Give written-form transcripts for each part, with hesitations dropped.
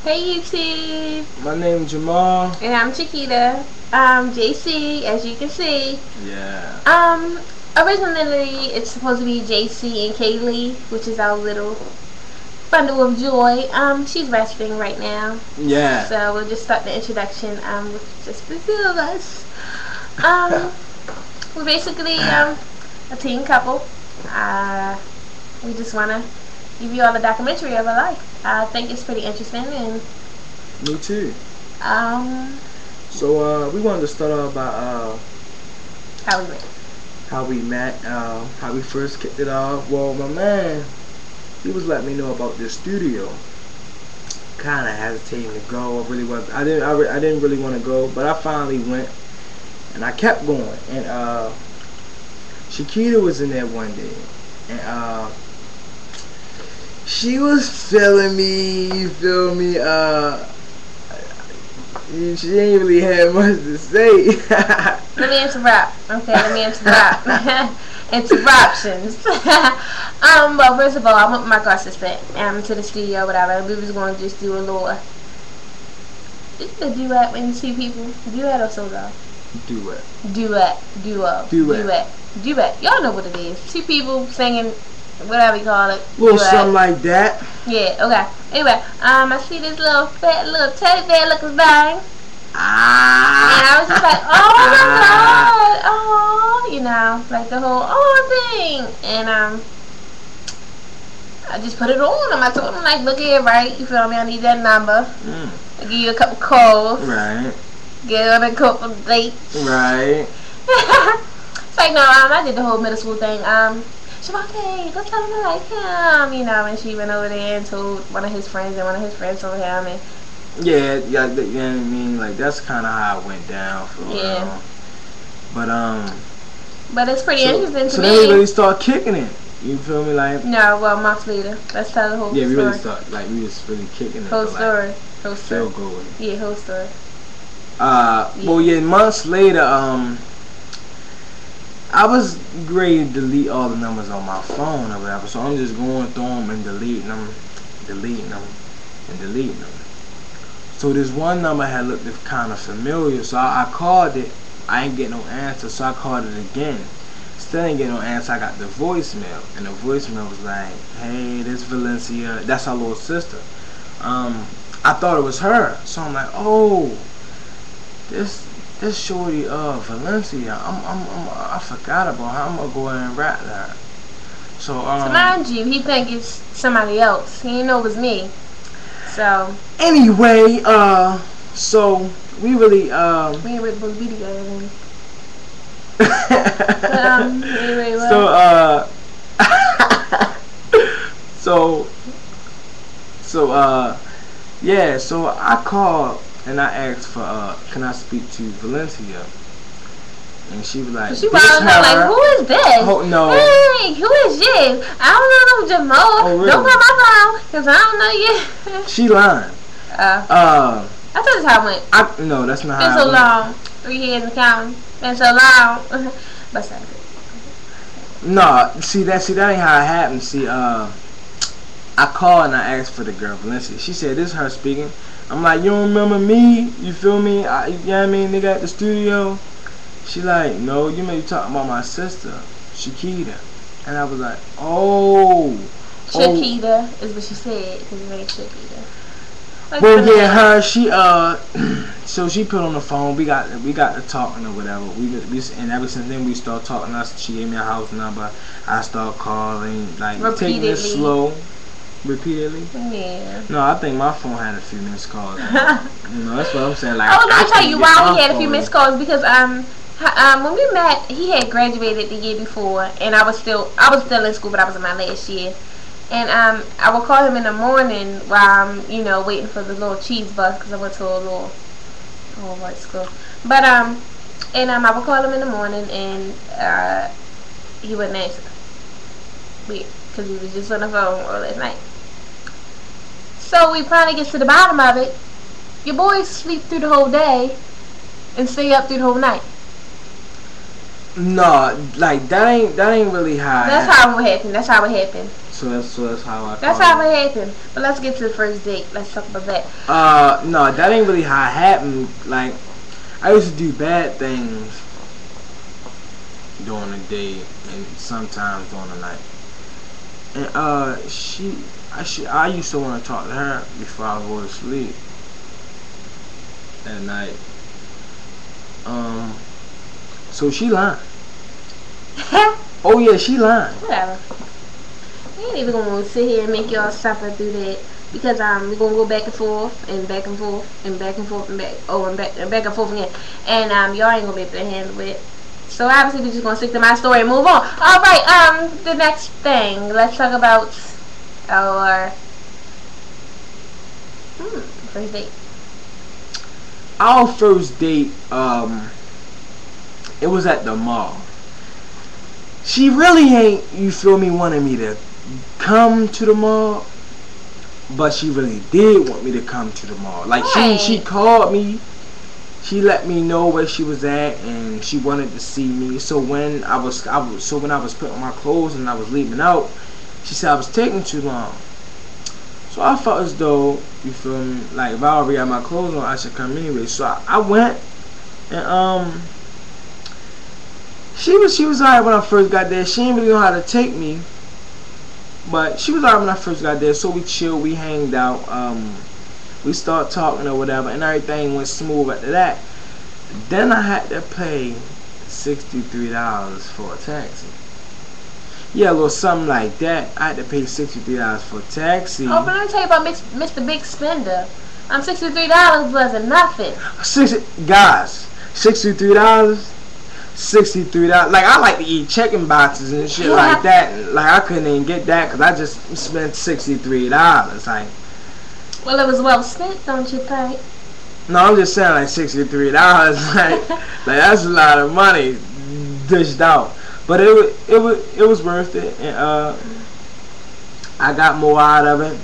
Hey YouTube. My name is Jamal. And I'm Chiquita. JC, as you can see. Yeah. Originally it's supposed to be JC and Kaylee, which is our little bundle of joy. She's resting right now. Yeah. So we'll just start the introduction with just the two of us. We're basically a teen couple. We just wanna give you all a documentary of our life. I think it's pretty interesting, and me too. So we wanted to start off by how we met. How we first kicked it off. Well, my man, he was letting me know about this studio. Kind of hesitating to go. I didn't really want to go, but I finally went, and I kept going. And Chiquita was in there one day, and she was feeling me, you feel me? She ain't really had much to say. Let me interrupt. Okay, let me interrupt. Interruptions. Well, first of all, I went with my god sister to the studio, whatever. We was going to just do a little, just a duet when you see people. Duet or solo? Duet. Duet. Duo. Duet. Duet. Y'all know what it is. Two people singing, whatever you call it. Little something like that. Yeah, okay. Anyway, I see this little fat little teddy bear looking thing. And I was just like, oh my god, oh, you know, like the whole thing. And I just put it on him. I told him, like, look here, right? You feel me? I need that number. I'll give you a couple calls. Right. Get on a couple dates. Right. It's like, no, I did the whole middle school thing. Shabake, go tell him I like him, you know, and she went over there and told one of his friends, and one of his friends told him, and yeah, you know what I mean? Like, that's kind of how it went down for real. But it's pretty interesting to me. So then we really start kicking it. You feel me? Like, no, well, months later. Let's tell the whole story. Yeah, we really start, like, we was really kicking it. Whole story. Like, whole story. Still going. Yeah, whole story. Well, yeah, months later, I was ready to delete all the numbers on my phone or whatever, so I'm just going through them and deleting them, and deleting them. So this one number had looked kind of familiar, so I called it. I ain't get no answer, so I called it again. Still ain't get no answer. I got the voicemail, and the voicemail was like, "Hey, this Valencia, that's our little sister." I thought it was her, so I'm like, "Oh, this shorty Valencia, I forgot about her. I'm gonna go ahead and rap that." So mind you, he think it's somebody else. He didn't know it was me. So anyway, so we really we ain't really supposed to be together then. Anyway, what? Yeah, so I called and I asked for can I speak to Valencia? And she was like, she was like, who is this? Oh, no. Hey, who is you? I don't know Jamal. Oh, really? Don't call my phone, because I don't know you. She lying. I thought that's how it went. No, that's not how it went. Been so long. 3 years in the county. Been so long. But that's good. No, see that ain't how it happened. See, I called and I asked for the girl Valencia. She said, this is her speaking. I'm like, you don't remember me? You feel me? You know what I mean? Nigga at the studio. She like, no, you may be talking about my sister, Chiquita. And I was like, oh. Chiquita is what she said, because it ain't Chiquita. Like, well, yeah, her, she, so she put on the phone, we got to talking or whatever. And ever since then we started talking. She gave me a house number. I started calling, like, taking it slow. Repeatedly? Yeah. No, I think my phone had a few missed calls. You know, that's what I'm saying. Like, I was gonna tell you why he had a few missed calls, because when we met, he had graduated the year before, and I was still in school, but I was in my last year. And I would call him in the morning while I'm, you know, waiting for the little cheese bus, because I went to a little white school. But I would call him in the morning, and he wouldn't answer. Weird, because we was just on the phone all last night. So we finally get to the bottom of it. Your boys sleep through the whole day and stay up through the whole night. No, like that ain't really how. That's how it happened. That's how it happened. So that's how I. That's how it happened. But let's get to the first date. Let's talk about that. No, that ain't really how it happened. Like, I used to do bad things during the day and sometimes during the night. And I used to want to talk to her before I go to sleep at night. So she lying. Oh yeah, she lying. Whatever. We ain't even gonna sit here and make y'all suffer through that because we're gonna go back and forth and back and forth and back and forth and back and forth again, and y'all ain't gonna be able to handle it. So obviously we're just gonna stick to my story and move on. All right. The next thing, let's talk about our first date. Our first date, it was at the mall. She really ain't, you feel me, wanted me to come to the mall, but she really did want me to come to the mall. Like, she called me, she let me know where she was at, and she wanted to see me. So when I was putting my clothes and I was leaving out, she said I was taking too long. So I felt as though, you feel me, like if I already had my clothes on, I should come anyway. So I went, and she was alright when I first got there. She didn't really know how to take me, but she was alright when I first got there. So we chilled, we hanged out, we started talking or whatever, and everything went smooth after that. Then I had to pay $63 for a taxi. Yeah, a little something like that. I had to pay $63 for a taxi. Oh, but let me tell you about Mr. Big Spender. $63 wasn't nothing. Guys, $63. Like, I like to eat chicken boxes and shit like that. Like, I couldn't even get that because I just spent $63. Like, well, it was well spent, don't you think? No, I'm just saying, like, $63. Like that's a lot of money dished out. But it was worth it, and I got more out of it.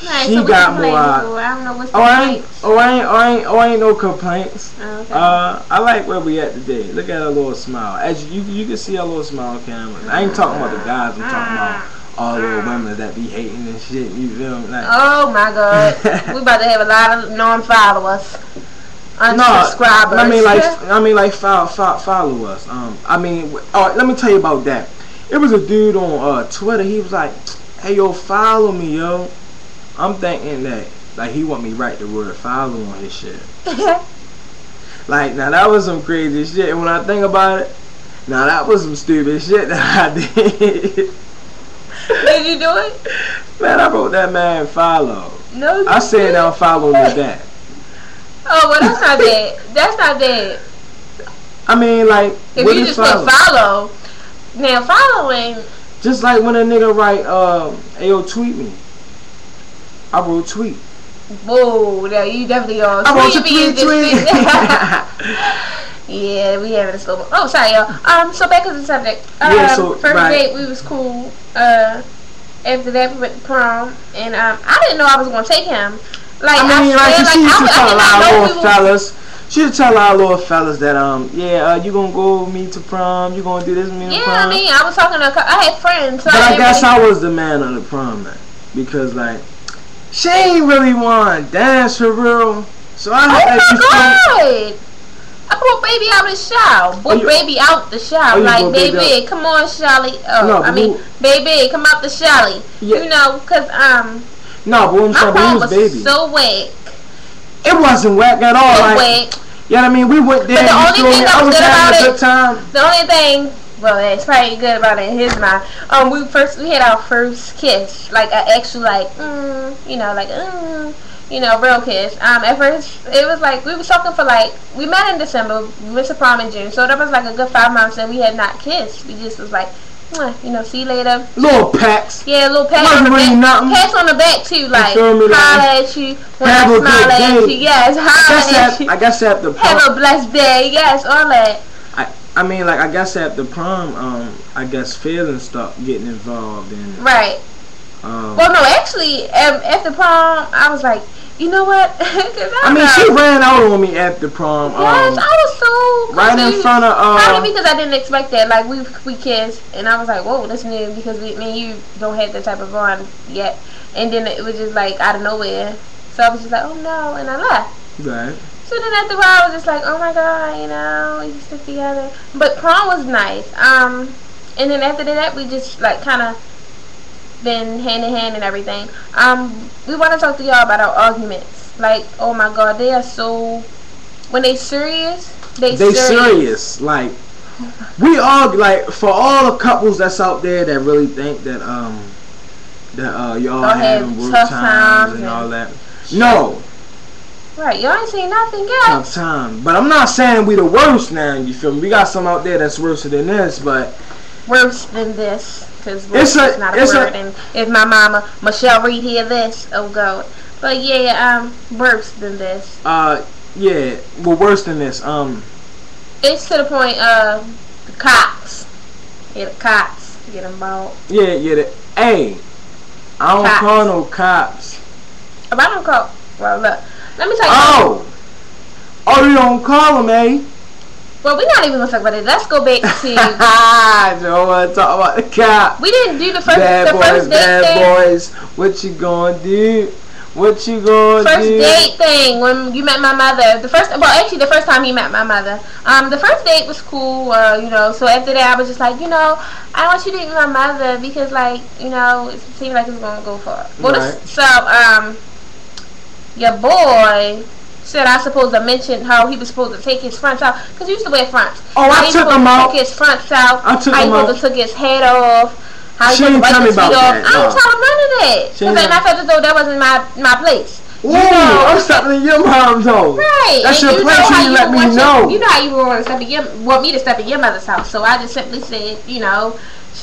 Right, she so got more out. I don't know what's the complaints. I ain't no complaints. Oh, okay. I like where we at today. Look at her little smile. As you can see her little smile on camera. I ain't talking about the guys. I'm talking about all the little women that be hating and shit. You feel me? Like, oh my God, we about to have a lot of non-followers. Unsubscribers. No, I mean like follow us. Let me tell you about that. It was a dude on Twitter. He was like, "Hey yo, follow me, yo." I'm thinking that like he want me to write the word follow on his shit. Like, now that was some crazy shit. And when I think about it, now that was some stupid shit that I did. Did you do it? Man, I wrote that man follow. No, I said now follow me back. Oh, well, that's not bad. That's not bad. I mean, like, if you just put follow, now following. Just like when a nigga write, ayo, tweet me. I wrote tweet. Whoa, now you definitely are. I wrote tweet. Yeah, we having a slow. Oh, sorry, y'all. So back to the subject. First date, we was cool. After that, we went to prom, and I didn't know I was gonna take him. Like, she used to tell our little fellas. She used to tell our little fellas that you gonna go with me to prom, you gonna do this with me to prom. Yeah, I mean, I was talking to I had friends. So but I guess I was the man of the prom night because like she ain't really want to dance for real. So I had God! I brought baby out of the shower. Brought baby out the shower. Like, baby, come on, Charlie. Baby, come out the shower. Yeah. You know, cause no, but my prom was baby. so whack. It wasn't whack at all. Whack. You know what I mean? We went there. But the only thing that was good about it, a good time. The only thing, well, it's probably good about it in his mind. We had our first kiss, like an actual, like, real kiss. At first, it was like we was talking for like we met in December. We went to prom in June, so that was like a good 5 months, and we had not kissed. We just was like, see you later. Little pats. Yeah, little pats on the back. Pats on the back too, like holla at you when I smile at you. Yes, holla at you. I guess at the prom. Have a blessed day. Yes, all that. I mean, like, I guess at the prom, I guess feelings start getting involved in. Right. Well, no, actually, after prom, I was like, You know what? I mean, she ran out on me after prom. Yes, I was so right in front of probably because I didn't expect that. Like we kissed, and I was like, whoa, that's new because me and you don't have that type of bond yet. And then it was just like out of nowhere. So I was just like, oh no, and I left. Right. So then after a while, I was just like, oh my god, you know, we stick together. But prom was nice. And then after that, we just like kind of been hand in hand and everything. We want to talk to y'all about our arguments. Like, oh my god, they are so, when they serious, they serious. Like, we argue, like, for all the couples that's out there that really think that y'all having rough times and all that. No. Right, y'all ain't seen nothing yet. Tough time. But I'm not saying we the worst now, you feel me? We got some out there that's worse than this, but worse than this. Because it's not a word, and if my mama Michelle Reed hear this, oh god. But yeah, worse than this. Yeah, well, worse than this. It's to the point of the cops. Yeah, the cops get involved. Yeah. Hey, I don't call no cops. If I don't call, well, look, let me tell you. Oh, you don't call them, eh? Well, we're not even gonna talk about it. Let's go back to. I don't want to talk about the cop. We didn't do the first date bad boys. What you gonna do? What you gonna do? First date thing when you met my mother. The first time you met my mother. The first date was cool. You know. So after that, I was just like, you know, I want you to meet my mother because, like, you know, it seemed like it's gonna go far. Well, right. Your boy said I supposed to mention how he was supposed to take his fronts out because he used to wear fronts. Oh, I took him out. Take his fronts out. I took him out. How he supposed to took his head off. How she didn't tell me about that. I didn't tell him none of that because I felt as though that wasn't my place. Ooh, I'm stepping in your mom's house. Right. That's your place. You let me know. You know how you want me to step in your mother's house. So I just simply said, you know,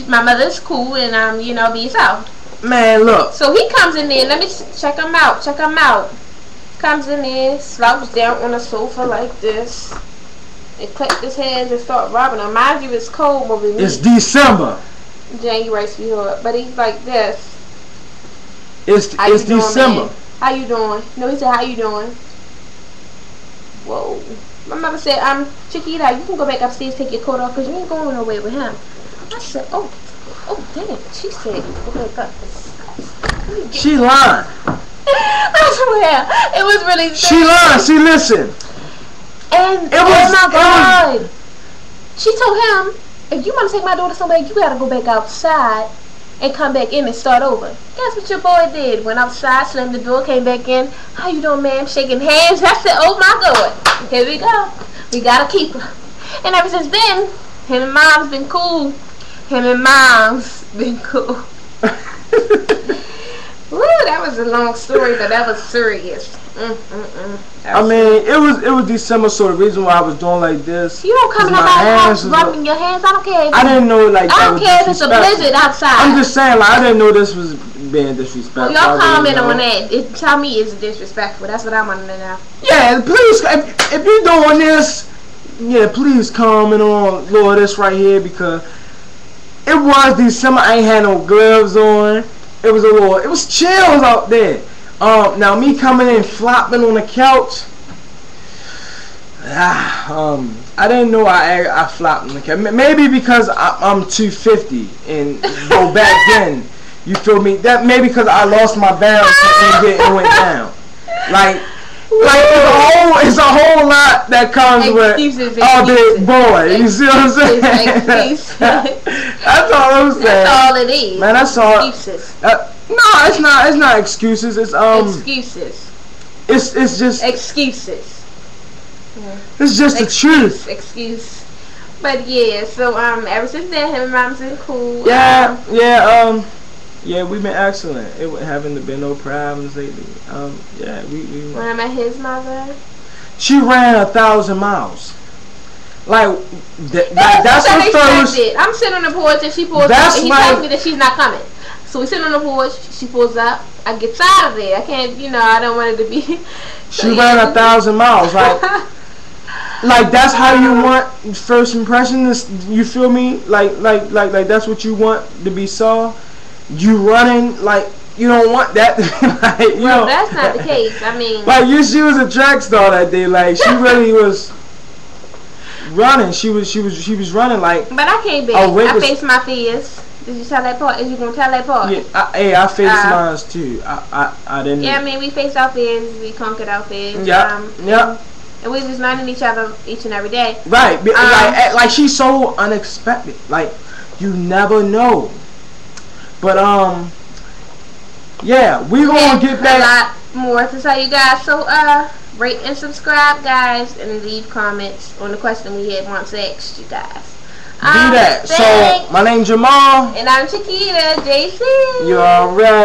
my mother's cool and you know, be yourself. Man, look. So he comes in there. Let me check him out. Check him out. Comes in there, slouches down on the sofa like this, and claps his hands and start robbing him. Mind you, it's cold over me. It's December. January, sweetheart. But he's like this. It's December. Man? How you doing? No, he said, how you doing? Whoa. My mother said, Chiquita, you can go back upstairs, take your coat off, because you ain't going nowhere with him. I said, oh, damn. She said, go back up. She lying. I swear, it was really sad. She lied. She listened. And oh my God, she told him, if you want to take my daughter somewhere, you gotta go back outside and come back in and start over. Guess what your boy did? Went outside, slammed the door, came back in. How you doing, ma'am? Shaking hands. I said, oh my God, here we go. We gotta keep her. And ever since then, him and mom's been cool. Woo, that was a long story, but that was serious. I mean, it was December, so the reason why I was doing like this. You don't come to my house rubbing your hands. I don't care. I didn't know like. I don't care if it's a blizzard outside. I'm just saying, like, I didn't know this was being disrespectful. Well, y'all comment on that. Tell me it's disrespectful. That's what I want to know. Yeah, please, if you're doing this, yeah, please comment on Lord this right here because it was December. I ain't had no gloves on. It was chills out there. Now me coming in flopping on the couch. I didn't know I flopped on the couch. Maybe because I'm 250 and go back then. You feel me? That maybe because I lost my balance and went down. Like it's a whole lot that comes with a big boy. You see what I'm saying? That's all I'm saying. That's all it is. Man, that's all. Excuses. No, it's not excuses. It's excuses. It's just excuses. It's just the truth. Excuse. But yeah, so ever since then, him and mom's been cool. Yeah, we've been excellent. It haven't been no problems lately. Yeah, we. When I met his mother, she ran 1,000 miles. Like that's her first. I'm sitting on the porch and she pulls up and he tells me that she's not coming. So we sit on the porch. She pulls up. I get out of there. I can't. You know, I don't want it to be. She ran 1,000 miles. Like that's how you want first impression. You feel me? Like that's what you want to be saw. You running like you don't want that to be like, well, that's not the case. I mean, like she was a track star that day. Like she really was running. She was running like. But I came back. I faced my fears. Did you tell that part? Is you gonna tell that part? Yeah, I faced mine too. I didn't. Yeah, I mean, we faced our fears. We conquered our fears. Yeah. And we just learning each other each and every day. Right. Like she's so unexpected. Like you never know. But yeah, we gonna get back. A lot more to tell you guys. So rate and subscribe, guys, and leave comments on the question we had once asked you guys. Do that. So my name's Jamal. And I'm Chiquita, JC. You alright.